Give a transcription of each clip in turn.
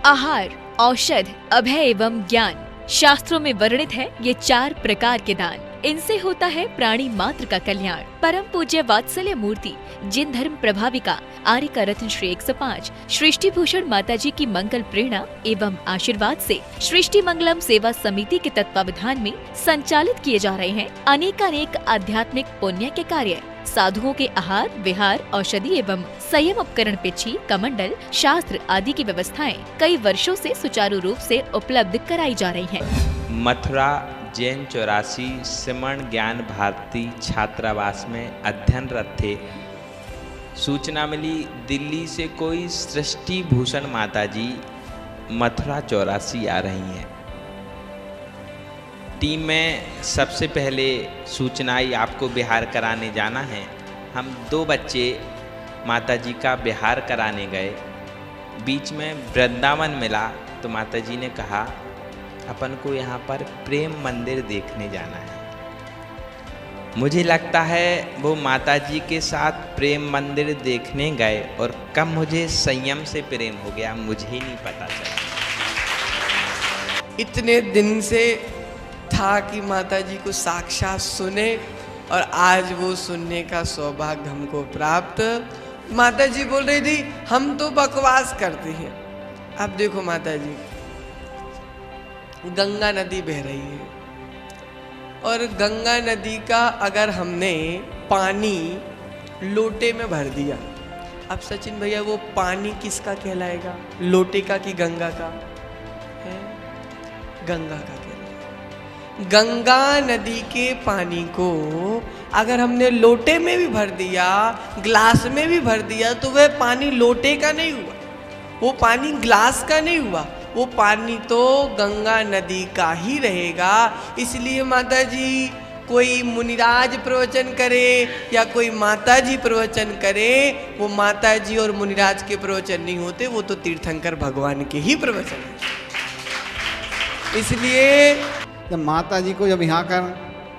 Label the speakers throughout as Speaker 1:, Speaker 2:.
Speaker 1: आहार, औषध, अभय एवं ज्ञान। शास्त्रों में वर्णित है ये 4 प्रकार के दान। इनसे होता है प्राणी मात्र का कल्याण। परम पूज्य वात्सल्य मूर्ति जिन धर्म प्रभाविका आर्य का रत्न श्री 105 सृष्टि भूषण माता जी की मंगल प्रेरणा एवं आशीर्वाद से सृष्टि मंगलम सेवा समिति के तत्वावधान में संचालित किए जा रहे हैं अनेकानेक आध्यात्मिक पुण्य के कार्य। साधुओं के आहार, विहार, औषधि एवं संयम उपकरण, पिछी, कमंडल, शास्त्र आदि की व्यवस्थाएं कई वर्षों से सुचारू रूप से उपलब्ध कराई जा रही हैं।
Speaker 2: मथुरा जैन 84 श्रमण ज्ञान भारती छात्रावास में अध्ययनरत थे। सूचना मिली दिल्ली से कोई सृष्टि भूषण माता जी मथुरा 84 आ रही हैं। टीम में सबसे पहले सूचना आई आपको बिहार कराने जाना है। हम 2 बच्चे माता जी का बिहार कराने गए। बीच में वृंदावन मिला तो माता जी ने कहा अपन को यहाँ पर प्रेम मंदिर देखने जाना है। मुझे लगता है वो माता जी के साथ प्रेम मंदिर देखने गए और कब मुझे संयम से प्रेम हो गया मुझे ही नहीं पता चला।
Speaker 3: इतने दिन से था कि माता जी को साक्षात सुने और आज वो सुनने का सौभाग्य हमको प्राप्त। माता जी बोल रही थी हम तो बकवास करते हैं। अब देखो माता जी, गंगा नदी बह रही है और गंगा नदी का अगर हमने पानी लोटे में भर दिया, अब सचिन भैया वो पानी किसका कहलाएगा, लोटे का कि गंगा का है? गंगा का कहलाएगा। गंगा नदी के पानी को अगर हमने लोटे में भी भर दिया, ग्लास में भी भर दिया, तो वह पानी लोटे का नहीं हुआ, वो पानी ग्लास का नहीं हुआ, वो पानी तो गंगा नदी का ही रहेगा। इसलिए माता जी कोई मुनिराज प्रवचन करे या कोई माता जी प्रवचन करे, वो माता जी और मुनिराज के प्रवचन नहीं होते, वो तो तीर्थंकर भगवान के ही प्रवचन है। इसलिए
Speaker 4: जब माता जी को जब यहाँ का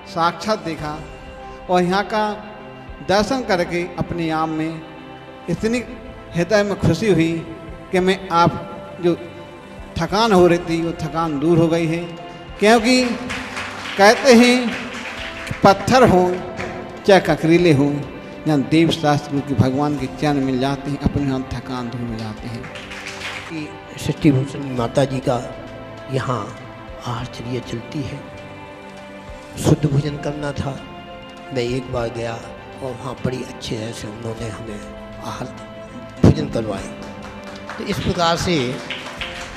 Speaker 4: साक्षात देखा और यहाँ का दर्शन करके अपने आप में इतनी हृदय में खुशी हुई कि मैं आप जो थकान हो रही थी वो थकान दूर हो गई है। क्योंकि कहते हैं कि पत्थर हो चाहे ककरीले हो, जहाँ देव शास्त्र की भगवान के चरण मिल जाते हैं अपने यहाँ थकान दूर हो जाते हैं।
Speaker 5: कि सृष्टि भूषण माता जी का यहाँ आहारचर्या चलती है। शुद्ध भोजन करना था, मैं एक बार गया और वहाँ बड़ी अच्छे तरह से उन्होंने हमें आहार भोजन करवाया। तो इस प्रकार से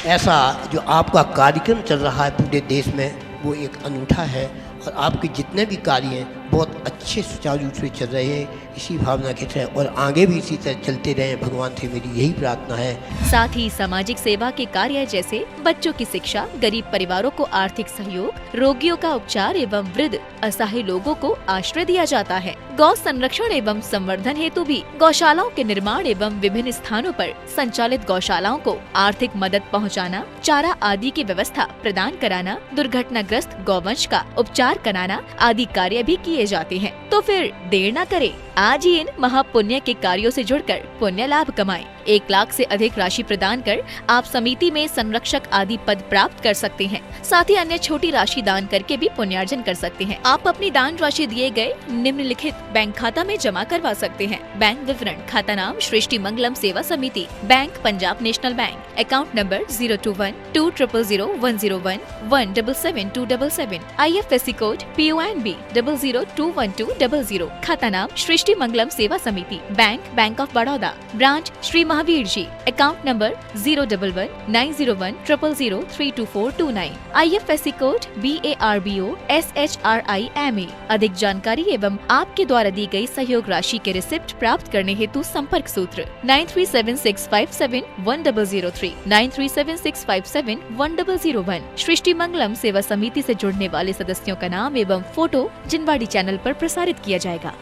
Speaker 5: ऐसा जो आपका कार्यक्रम चल रहा है पूरे देश में वो एक अनूठा है और आपके जितने भी कार्य हैं बहुत अच्छे सुचारू रूप से चल रहे हैं। इसी भावना के साथ और आगे भी इसी तरह चलते रहें, भगवान से मेरी यही प्रार्थना है।
Speaker 1: साथ ही सामाजिक सेवा के कार्य जैसे बच्चों की शिक्षा, गरीब परिवारों को आर्थिक सहयोग, रोगियों का उपचार एवं वृद्ध असहाय लोगों को आश्रय दिया जाता है। गौ संरक्षण एवं संवर्धन हेतु भी गौशालाओं के निर्माण एवं विभिन्न स्थानों पर संचालित गौशालाओं को आर्थिक मदद पहुंचाना, चारा आदि की व्यवस्था प्रदान कराना, दुर्घटनाग्रस्त गौवंश का उपचार कराना आदि कार्य भी किए जाते हैं। तो फिर देर न करें, आज ही इन महापुण्य के कार्यों से जुड़कर पुण्य लाभ कमाएं। 1 लाख से अधिक राशि प्रदान कर आप समिति में संरक्षक आदि पद प्राप्त कर सकते हैं। साथ ही अन्य छोटी राशि दान करके भी पुण्यार्जन कर सकते हैं। आप अपनी दान राशि दिए गए निम्नलिखित बैंक खाता में जमा करवा सकते हैं। बैंक विवरण: खाता नाम Srishti Mangalam Seva Samiti, bank Punjab national bank, account number 021-2001-177-277, IFSC code PONB 0021200, खाता नाम Srishti Mangalam Seva Samiti, bank of Baroda, branch Shri Mahavir ji, account number 011-901-000-32429, IFSC code BARBO SHRIMA। अधिक जानकारी एवं आपके द्वारा दी गई सहयोग राशि के रिसिप्ट प्राप्त करने हेतु संपर्क सूत्र 9376571003, 9376571001। सृष्टि मंगलम सेवा समिति से जुड़ने वाले सदस्यों का नाम एवं फोटो जिनवाड़ी चैनल पर प्रसारित किया जाएगा।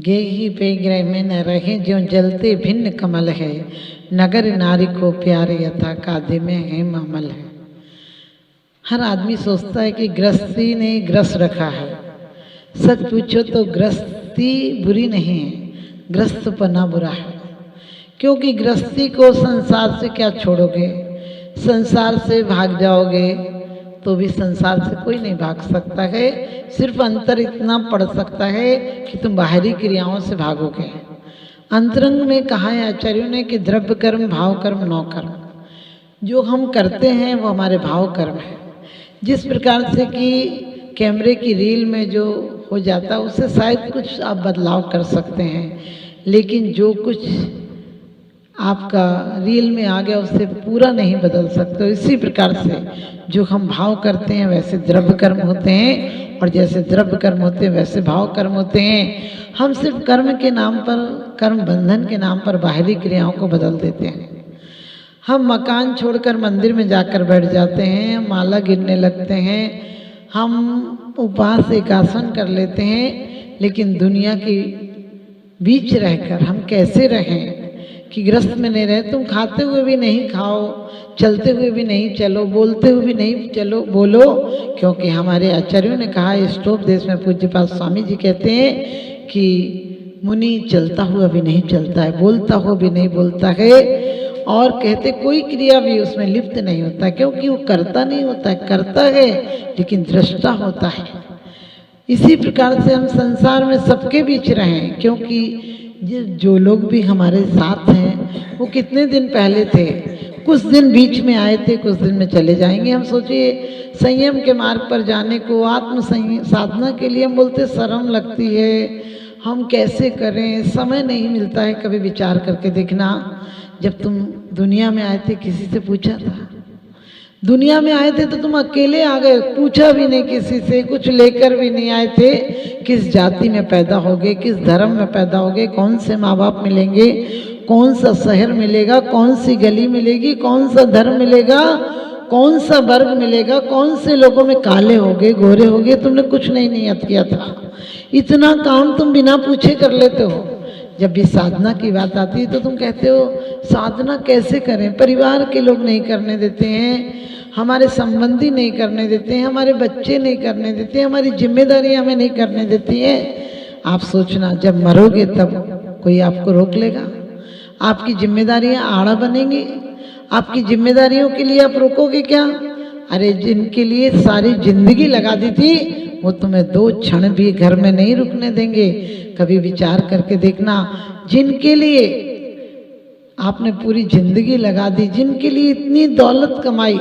Speaker 6: गेही बेग्रह में न रहे जो जलते भिन्न कमल है, नगर नारी को प्यारे यथा कादे में है ममल है। हर आदमी सोचता है कि गृहस्थी ने ग्रस्त रखा है। सच पूछो तो गृहस्थी गृहस्थी बुरी नहीं है, ग्रस्तपना बुरा है। क्योंकि गृहस्थी को संसार से क्या छोड़ोगे, संसार से भाग जाओगे तो भी संसार से कोई नहीं भाग सकता है। सिर्फ अंतर इतना पड़ सकता है कि तुम बाहरी क्रियाओं से भागोगे। अंतरंग में कहा है आचार्यों ने कि द्रव्य कर्म, भाव कर्म, नौ कर्म। जो हम करते हैं वो हमारे भाव कर्म है। जिस प्रकार से कि कैमरे की रील में जो हो जाता है उससे शायद कुछ आप बदलाव कर सकते हैं, लेकिन जो कुछ आपका रील में आ गया उससे पूरा नहीं बदल सकते। इसी प्रकार से जो हम भाव करते हैं वैसे द्रव्य कर्म होते हैं, और जैसे द्रव्य कर्म होते हैं वैसे भाव कर्म होते हैं। हम सिर्फ कर्म के नाम पर, कर्म बंधन के नाम पर बाहरी क्रियाओं को बदल देते हैं। हम मकान छोड़कर मंदिर में जाकर बैठ जाते हैं, माला गिरने लगते हैं, हम उपवास एकासन कर लेते हैं, लेकिन दुनिया के बीच रहकर हम कैसे रहें कि ग्रस्त में नहीं रहे। तुम खाते हुए भी नहीं खाओ, चलते हुए भी नहीं चलो, बोलते हुए भी नहीं चलो बोलो, क्योंकि हमारे आचार्यों ने कहा, स्टोप देश में पूज्यपाद स्वामी जी कहते हैं कि मुनि चलता हुआ भी नहीं चलता है, बोलता हुआ भी नहीं बोलता है, और कहते कोई क्रिया भी उसमें लिप्त नहीं होता, क्योंकि वो करता नहीं होता है, करता है लेकिन दृष्टा होता है। इसी प्रकार से हम संसार में सबके बीच रहें, क्योंकि जो लोग भी हमारे साथ हैं वो कितने दिन पहले थे, कुछ दिन बीच में आए थे, कुछ दिन में चले जाएंगे। हम सोचिए संयम के मार्ग पर जाने को, आत्म साधना के लिए हम बोलते शर्म लगती है, हम कैसे करें, समय नहीं मिलता है। कभी विचार करके देखना, जब तुम दुनिया में आए थे किसी से पूछा था? दुनिया में आए थे तो तुम अकेले आ गए, पूछा भी नहीं किसी से, कुछ लेकर भी नहीं आए थे। किस जाति में पैदा होगे, किस धर्म में पैदा होगे, कौन से माँ बाप मिलेंगे, कौन सा शहर मिलेगा, कौन सी गली मिलेगी, कौन सा धर्म मिलेगा, कौन सा वर्ग मिलेगा, कौन से लोगों में काले होगे, गोरे होगे, तुमने कुछ नहीं नियत किया था। इतना काम तुम बिना पूछे कर लेते हो। जब भी साधना की बात आती है तो तुम कहते हो साधना कैसे करें, परिवार के लोग नहीं करने देते हैं, हमारे संबंधी नहीं करने देते हैं, हमारे बच्चे नहीं करने देते हैं, हमारी जिम्मेदारियां हमें नहीं करने देती हैं। आप सोचना, जब मरोगे तब कोई आपको रोक लेगा? आपकी जिम्मेदारियां आड़ा बनेंगी? आपकी जिम्मेदारियों के लिए आप रोकोगे क्या? अरे जिनके लिए सारी जिंदगी लगा दी थी वो तुम्हें 2 क्षण भी घर में नहीं रुकने देंगे। कभी विचार करके देखना, जिनके लिए आपने पूरी जिंदगी लगा दी, जिनके लिए इतनी दौलत कमाई,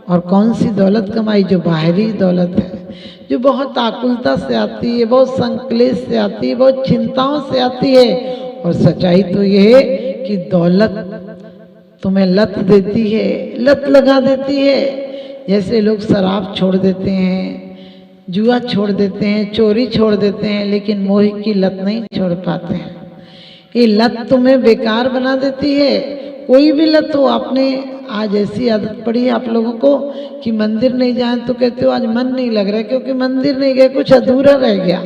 Speaker 6: और कौन सी दौलत कमाई? जो बाहरी दौलत है, जो बहुत आकुलता से आती है, बहुत संकलेश से आती है, बहुत चिंताओं से आती है। और सच्चाई तो ये है कि दौलत तुम्हें लत देती है, लत लगा देती है। जैसे लोग शराब छोड़ देते हैं, जुआ छोड़ देते हैं, चोरी छोड़ देते हैं, लेकिन मोह की लत नहीं छोड़ पाते हैं। ये लत तुम्हें बेकार बना देती है। कोई भी लत हो, आपने आज ऐसी आदत पड़ी है आप लोगों को कि मंदिर नहीं जाए तो कहते हो आज मन नहीं लग रहा है, क्योंकि मंदिर नहीं गए, कुछ अधूरा रह गया।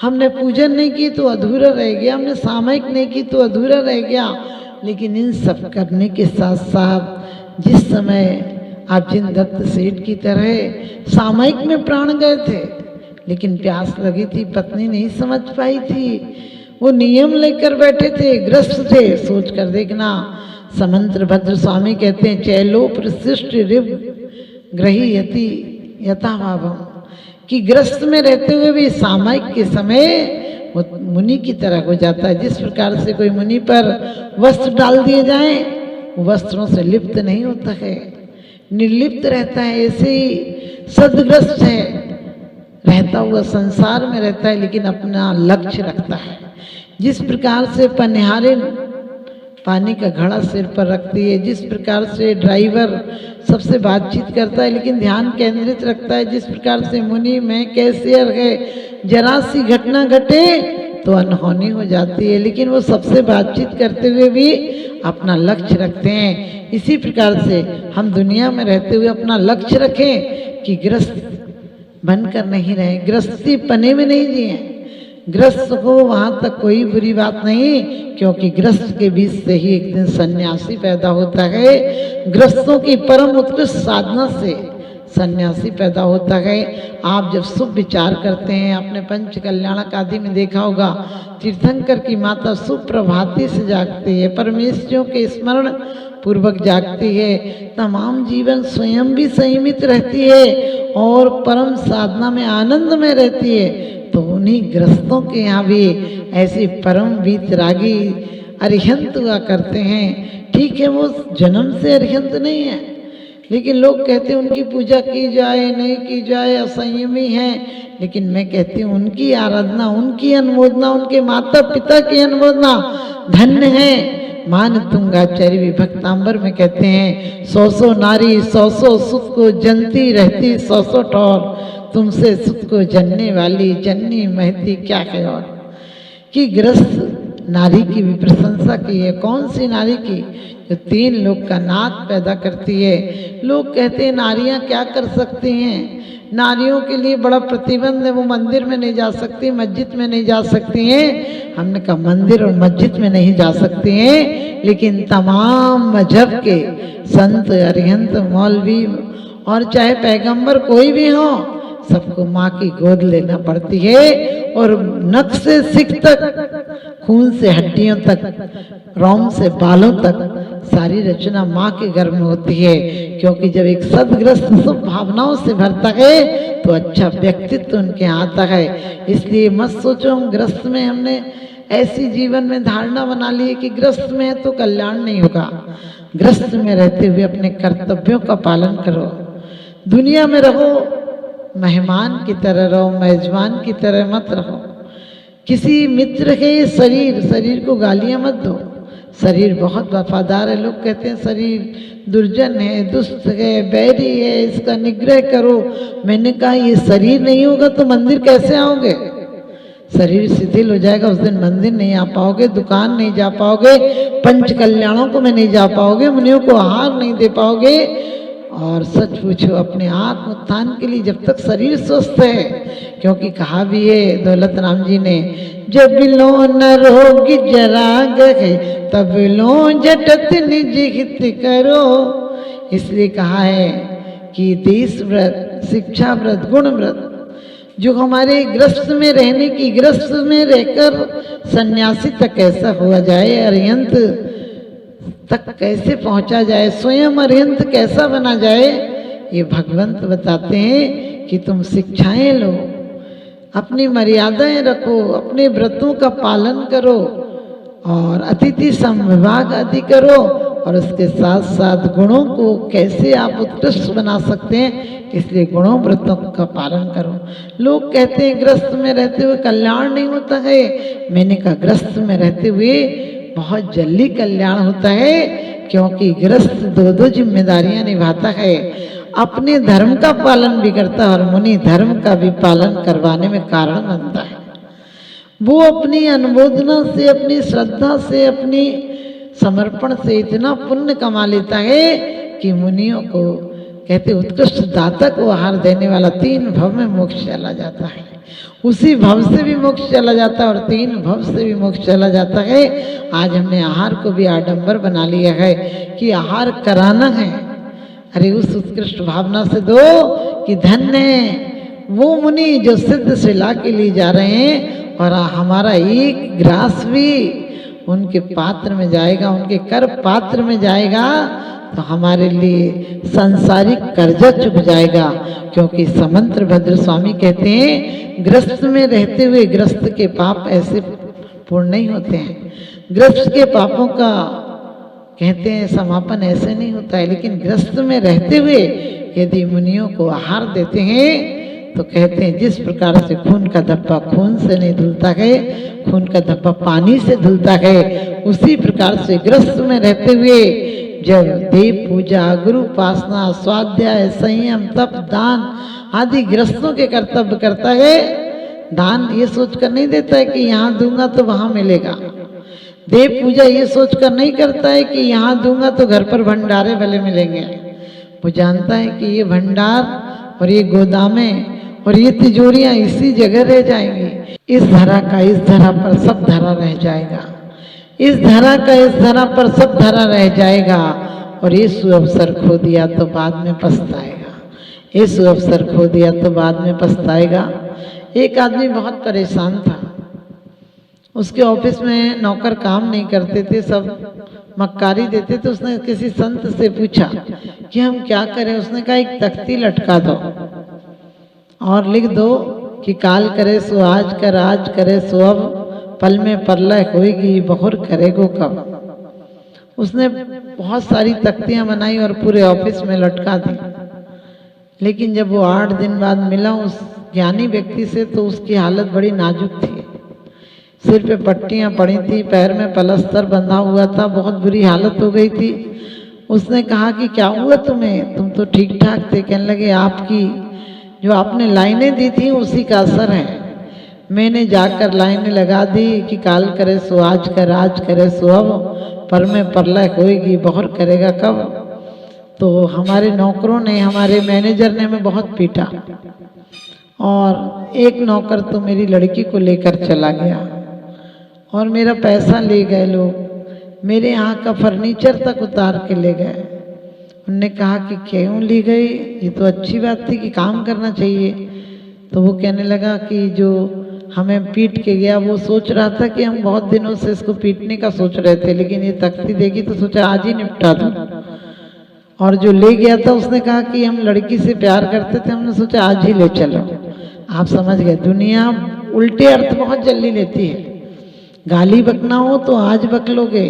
Speaker 6: हमने पूजन नहीं की तो अधूरा रह गया, हमने सामयिक नहीं की तो अधूरा रह गया। लेकिन इन सब करने के साथ साथ जिस समय आप जिन दत्त सेठ की तरह सामयिक में प्राण गए थे, लेकिन प्यास लगी थी, पत्नी नहीं समझ पाई थी, वो नियम लेकर बैठे थे, ग्रस्त थे। सोच कर देखना, समंत्र भद्र स्वामी कहते हैं चैलो प्रशिष्ट रिव ग्रही यति यथाभावम, कि ग्रस्त में रहते हुए भी सामयिक के समय वो मुनि की तरह हो जाता है। जिस प्रकार से कोई मुनि पर वस्त्र डाल दिए जाएं, वो वस्त्रों से लिप्त नहीं होता है, निर्लिप्त रहता है। ऐसे ही सदग्रस्त है, रहता हुआ संसार में रहता है, लेकिन अपना लक्ष्य रखता है। जिस प्रकार से पनिहारे पानी का घड़ा सिर पर रखती है, जिस प्रकार से ड्राइवर सबसे बातचीत करता है लेकिन ध्यान केंद्रित रखता है, जिस प्रकार से मुनि में कैशियर है, जरा सी घटना घटे तो अनहोनी हो जाती है, लेकिन वो सबसे बातचीत करते हुए भी अपना लक्ष्य रखते हैं। इसी प्रकार से हम दुनिया में रहते हुए अपना लक्ष्य रखें कि ग्रस्त बनकर नहीं रहे, गृहस्थी पने में नहीं जिए। ग्रस्त हो वहाँ तक कोई बुरी बात नहीं, क्योंकि ग्रस्त के बीच से ही एक दिन सन्यासी पैदा होता है। ग्रस्तों की परम उत्कृष्ट साधना से सन्यासी पैदा होता है। आप जब शुभ विचार करते हैं, आपने पंच कल्याणक आदि में देखा होगा, तीर्थंकर की माता सुप्रभाती से जागती है, परमेश्वरों के स्मरण पूर्वक जागती है, तमाम जीवन स्वयं भी संयमित रहती है और परम साधना में आनंद में रहती है। तो उन्हीं गृहस्थों के यहाँ भी ऐसे परम वीतरागी अरिहंत हुआ करते हैं। ठीक है, वो जन्म से अरिहंत नहीं है, लेकिन लोग कहते हैं उनकी पूजा की जाए नहीं की जाए, असंयमी है। लेकिन मैं कहती हूँ उनकी आराधना, उनकी अनुमोदना, उनके माता पिता की अनुमोदना धन्य है। मान तुंगाचार्य विभक्तांबर में कहते हैं, 100 नारी 100 सुत को जनती रहती 100 ठौर, तुमसे सुत को जनने वाली जननी महती क्या है। और कि गृहस्थ नारी की भी प्रशंसा की है। कौन सी नारी की? जो 3 लोग का नाक पैदा करती है। लोग कहते हैं नारियां क्या कर सकती हैं, नारियों के लिए बड़ा प्रतिबंध है, वो मंदिर में नहीं जा सकती, मस्जिद में नहीं जा सकती हैं। हमने कहा मंदिर और मस्जिद में नहीं जा सकती हैं, लेकिन तमाम मजहब के संत, अरिहंत, मौलवी और चाहे पैगंबर कोई भी हो, सबको माँ की गोद लेना पड़ती है। और नख से सिक तक, खून से हड्डियों तक, रोम से बालों तक सारी रचना माँ के गर्भ में होती है। क्योंकि जब एक सदग्रस्त शुभ भावनाओं से भरता है तो अच्छा व्यक्तित्व उनके आता है। इसलिए मत सोचो हम ग्रस्त में, हमने ऐसी जीवन में धारणा बना ली है कि ग्रस्त में है तो कल्याण नहीं होगा। ग्रस्त में रहते हुए अपने कर्तव्यों का पालन करो। दुनिया में रहो, मेहमान की तरह रहो, मेजबान की तरह मत रहो। किसी मित्र के शरीर को गालियां मत दो। शरीर बहुत वफादार है। लोग कहते हैं शरीर दुर्जन है, दुष्ट है, बैरी है, इसका निग्रह करो। मैंने कहा ये शरीर नहीं होगा तो मंदिर कैसे आओगे? शरीर शिथिल हो जाएगा, उस दिन मंदिर नहीं आ पाओगे, दुकान नहीं जा पाओगे, पंच कल्याणों को में नहीं जा पाओगे, मुनियों को आहार नहीं दे पाओगे। और सच पूछो, अपने आत्म उत्थान के लिए जब तक शरीर स्वस्थ है, क्योंकि कहा भी है दौलत राम जी ने, जब लो न रोगी जरा गए तब लो झटत निज हित करो। इसलिए कहा है कि देश व्रत, शिक्षा व्रत, गुण व्रत, जो हमारे ग्रस्त में रहने की, ग्रस्त में रहकर सन्यासी तक कैसा हुआ जाए, अरिहंत तक कैसे पहुंचा जाए, स्वयं अरिहंत कैसा बना जाए, ये भगवंत बताते हैं कि तुम शिक्षाएं लो, अपनी मर्यादाएं रखो, अपने व्रतों का पालन करो और अतिथि समविभाग आदि करो। और उसके साथ साथ गुणों को कैसे आप उत्कृष्ट बना सकते हैं, इसलिए गुणों व्रतों का पालन करो। लोग कहते हैं ग्रस्त में रहते हुए कल्याण नहीं होता है। मैंने कहा ग्रस्त में रहते हुए बहुत जल्दी कल्याण होता है, क्योंकि ग्रस्त 2 जिम्मेदारियां निभाता है। अपने धर्म का पालन भी करता है और मुनि धर्म का भी पालन करवाने में कारण बनता है। वो अपनी अनुमोदना से, अपनी श्रद्धा से, अपनी समर्पण से इतना पुण्य कमा लेता है कि मुनियों को कहते उत्कृष्ट दाता को आहार देने वाला 3 भव में मोक्ष चला जाता है। उसी भव से भी मोक्ष चला जाता है और 3 भव से भी मोक्ष चला जाता है। आज हमने आहार को भी आडंबर बना लिया है कि आहार कराना है। अरे उस उत्कृष्ट भावना से दो कि धन्य है वो मुनि जो सिद्ध शिला के लिए जा रहे हैं और हमारा एक ग्रास भी उनके पात्र में जाएगा, उनके कर पात्र में जाएगा तो हमारे लिए सांसारिक कर्जा चुक जाएगा। क्योंकि समंत्र भद्र स्वामी कहते हैं ग्रस्त में रहते हुए ग्रस्त के पाप ऐसे पूर्ण नहीं होते हैं। ग्रस्त के पापों का कहते हैं समापन ऐसे नहीं होता है, लेकिन ग्रस्त में रहते हुए यदि मुनियों को आहार देते हैं तो कहते हैं जिस प्रकार से खून का धब्बा खून से नहीं धुलता है, खून का धब्बा पानी से धुलता है, उसी प्रकार से ग्रस्त में रहते हुए जब देव पूजा, गुरु उपासना, स्वाध्याय, संयम, तप, दान आदि ग्रस्तों के कर्तव्य करता है। दान ये सोचकर नहीं देता है कि यहाँ दूंगा तो वहां मिलेगा। देव पूजा ये सोचकर नहीं करता है कि यहाँ दूंगा तो घर पर भंडारे भले मिलेंगे। वो जानता है कि ये भंडार और ये गोदामें और ये तिजोरियां इसी जगह रह जाएंगी। इस धरा का इस धरा पर सब धरा रह जाएगा, इस धरा का इस धरा पर सब धरा रह जाएगा और ये सुअवसर खो दिया तो बाद में पछताएगा। ये सुअवसर खो दिया तो बाद में पछताएगा। एक आदमी बहुत परेशान था, उसके ऑफिस में नौकर काम नहीं करते थे, सब मक्कारी देते थे। उसने किसी संत से पूछा कि हम क्या करें। उसने कहा एक तख्ती लटका दो और लिख दो कि काल करे सो आज कर, आज करे सो अब, पल में परलय होएगी बहुर करेगो कब। उसने बहुत सारी तख्तियां बनाई और पूरे ऑफिस में लटका दी। लेकिन जब वो 8 दिन बाद मिला उस ज्ञानी व्यक्ति से तो उसकी हालत बड़ी नाजुक थी। सिर पे पट्टियां पड़ी थी, पैर में पलस्तर बंधा हुआ था, बहुत बुरी हालत हो गई थी। उसने कहा कि क्या हुआ तुम्हें, तुम तो ठीक ठाक थे। कहने लगे आपकी जो आपने लाइनें दी थी उसी का असर है। मैंने जाकर लाइनें लगा दी कि काल करे सो आज कर, आज करे सो अब, पर में परलय होएगी बहुर करेगा कब। तो हमारे नौकरों ने, हमारे मैनेजर ने हमें बहुत पीटा और एक नौकर तो मेरी लड़की को लेकर चला गया और मेरा पैसा ले गए लोग। मेरे यहाँ का फर्नीचर तक उतार के ले गए। उनने कहा कि क्यों ली गई, ये तो अच्छी बात थी कि काम करना चाहिए। तो वो कहने लगा कि जो हमें पीट के गया वो सोच रहा था कि हम बहुत दिनों से इसको पीटने का सोच रहे थे, लेकिन ये तख्ती देखी तो सोचा आज ही निपटा दूं। और जो ले गया था उसने कहा कि हम लड़की से प्यार करते थे, हमने सोचा आज ही ले चलो। आप समझ गए, दुनिया उल्टे अर्थ बहुत जल्दी लेती है। गाली बकना हो तो आज बक लोगे,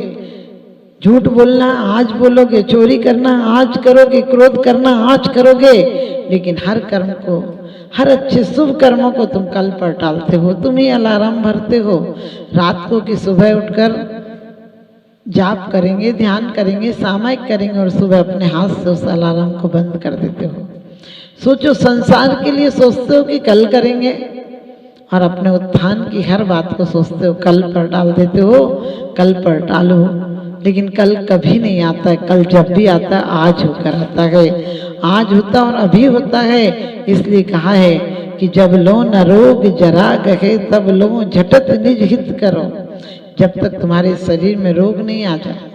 Speaker 6: झूठ बोलना आज बोलोगे, चोरी करना आज करोगे, क्रोध करना आज करोगे, लेकिन हर कर्म को, हर अच्छे शुभ कर्मों को तुम कल पर टालते हो। तुम ही अलार्म भरते हो रात को कि सुबह उठकर जाप करेंगे, ध्यान करेंगे, सामायिक करेंगे और सुबह अपने हाथ से उस अलार्म को बंद कर देते हो। सोचो, संसार के लिए सोचते हो कि कल करेंगे और अपने उत्थान की हर बात को सोचते हो कल पर डाल देते हो। कल पर टालो, लेकिन कल कभी नहीं आता है। कल जब भी आता है आज होकर आता है, आज होता और अभी होता है। इसलिए कहा है कि जब लो न रोग जरा गहे तब लो झटत निज हित करो। जब तक तुम्हारे शरीर में रोग नहीं आ जाए।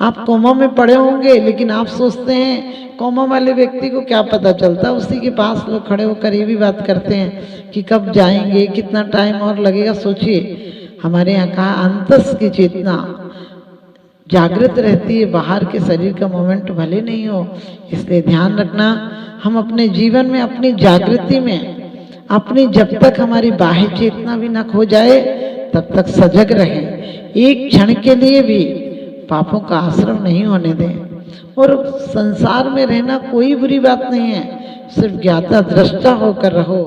Speaker 6: आप कोमा में पड़े होंगे, लेकिन आप सोचते हैं कोमा वाले व्यक्ति को क्या पता चलता, उसी के पास लोग खड़े होकर ये भी बात करते हैं कि कब जाएंगे, कितना टाइम और लगेगा। सोचिए, हमारे यहाँ कहा अंतस की चेतना जागृत रहती है, बाहर के शरीर का मोमेंट भले नहीं हो। इसलिए ध्यान रखना, हम अपने जीवन में, अपनी जागृति में, अपनी जब तक हमारी बाह्य चेतना भी न खो जाए तब तक सजग रहें। एक क्षण के लिए भी पापों का आश्रम नहीं होने दें। और संसार में रहना कोई बुरी बात नहीं है, सिर्फ ज्ञाता दृष्टा होकर रहो।